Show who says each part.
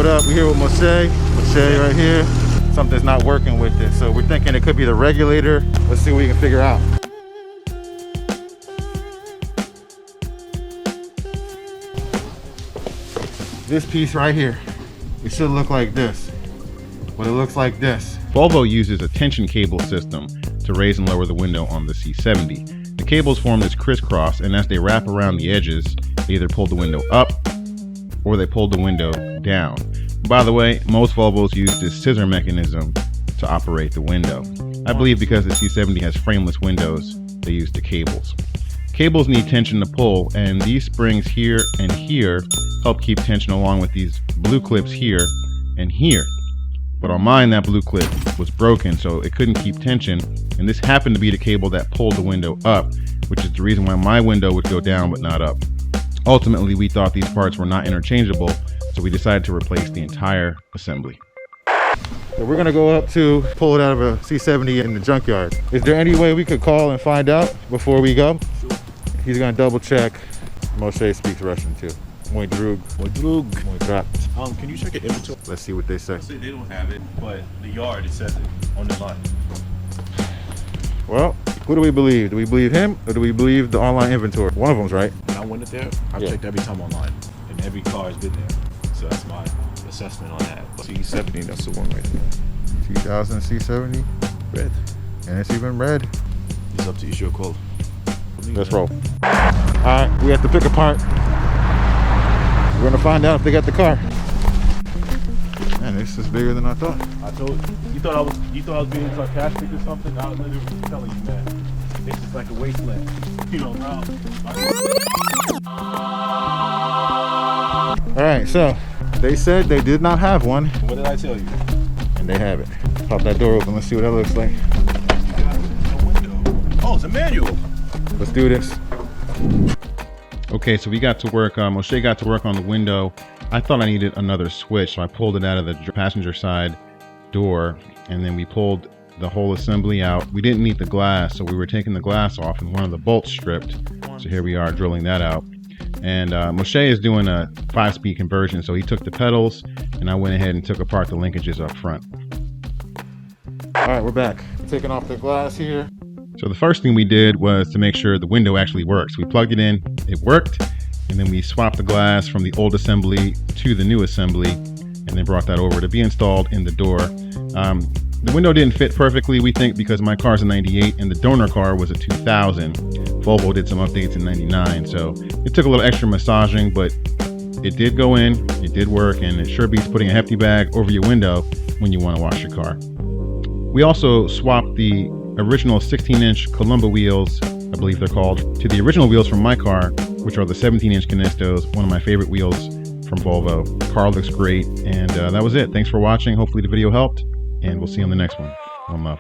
Speaker 1: up. We're here with Moshe. Moshe right here. Something's not working with it, so we're thinking it could be the regulator. Let's see what we can figure out. This piece right here, it should look like this, but it looks like this.
Speaker 2: Volvo uses a tension cable system to raise and lower the window on the C70. The cables form this crisscross, and as they wrap around the edges, they either pull the window up or they pull the window down. By the way, most Volvos use this scissor mechanism to operate the window. I believe because the C70 has frameless windows, they use the cables. Cables need tension to pull, and these springs here and here help keep tension along with these blue clips here and here. But on mine, that blue clip was broken, so it couldn't keep tension, and this happened to be the cable that pulled the window up, which is the reason why my window would go down but not up. Ultimately, we thought these parts were not interchangeable, so we decided to replace the entire assembly.
Speaker 1: So we're gonna go up to pull it out of a C70 in the junkyard. Is there any way we could call and find out before we go?
Speaker 3: Sure.
Speaker 1: He's gonna double check. Moshe speaks Russian too. Mój drug.
Speaker 3: Mój drug.
Speaker 1: Mój brat.
Speaker 3: Can you check your inventory?
Speaker 1: Let's see what they say.
Speaker 3: They don't have it, but the yard, it says it on the line.
Speaker 1: Well, who do we believe? Do we believe him or do we believe the online inventory? One of them's right.
Speaker 3: When I went in there, I checked every time online, and every car has been there. So that's my assessment on that. C70, that's the one right there.
Speaker 1: 2000 C70.
Speaker 3: Red.
Speaker 1: And it's even red.
Speaker 3: It's up to you, it's your call.
Speaker 1: Let's roll. All right, we have to pick apart. We're gonna find out if they got the car. Man, this is bigger than I thought.
Speaker 3: I told you. You thought I was being sarcastic or something? I was literally telling you, man. It's just like a wasteland. You know, bro.
Speaker 1: All right, so they said they did not have one.
Speaker 3: What did I tell you?
Speaker 1: And they have it. Pop that door open. Let's see what that looks like.
Speaker 3: A window. Oh, it's a manual.
Speaker 1: Let's do this.
Speaker 2: Okay, so we got to work, Moshe got to work on the window. I thought I needed another switch, so I pulled it out of the passenger side door, and then we pulled the whole assembly out. We didn't need the glass, so we were taking the glass off and one of the bolts stripped. So here we are drilling that out. And Moshe is doing a 5-speed conversion, so he took the pedals, and I went ahead and took apart the linkages up front.
Speaker 1: All right, we're back. Taking off the glass here.
Speaker 2: So the first thing we did was to make sure the window actually works. We plugged it in, it worked, and then we swapped the glass from the old assembly to the new assembly, and then brought that over to be installed in the door. The window didn't fit perfectly, we think, because my car's a 98 and the donor car was a 2000. Volvo did some updates in 99, so it took a little extra massaging, but it did go in, it did work, and it sure beats putting a hefty bag over your window when you want to wash your car. We also swapped the original 16-inch Columba wheels, I believe they're called, to the original wheels from my car, which are the 17-inch Canistos, one of my favorite wheels from Volvo. The car looks great, and that was it. Thanks for watching. Hopefully the video helped, and we'll see you on the next one. One love.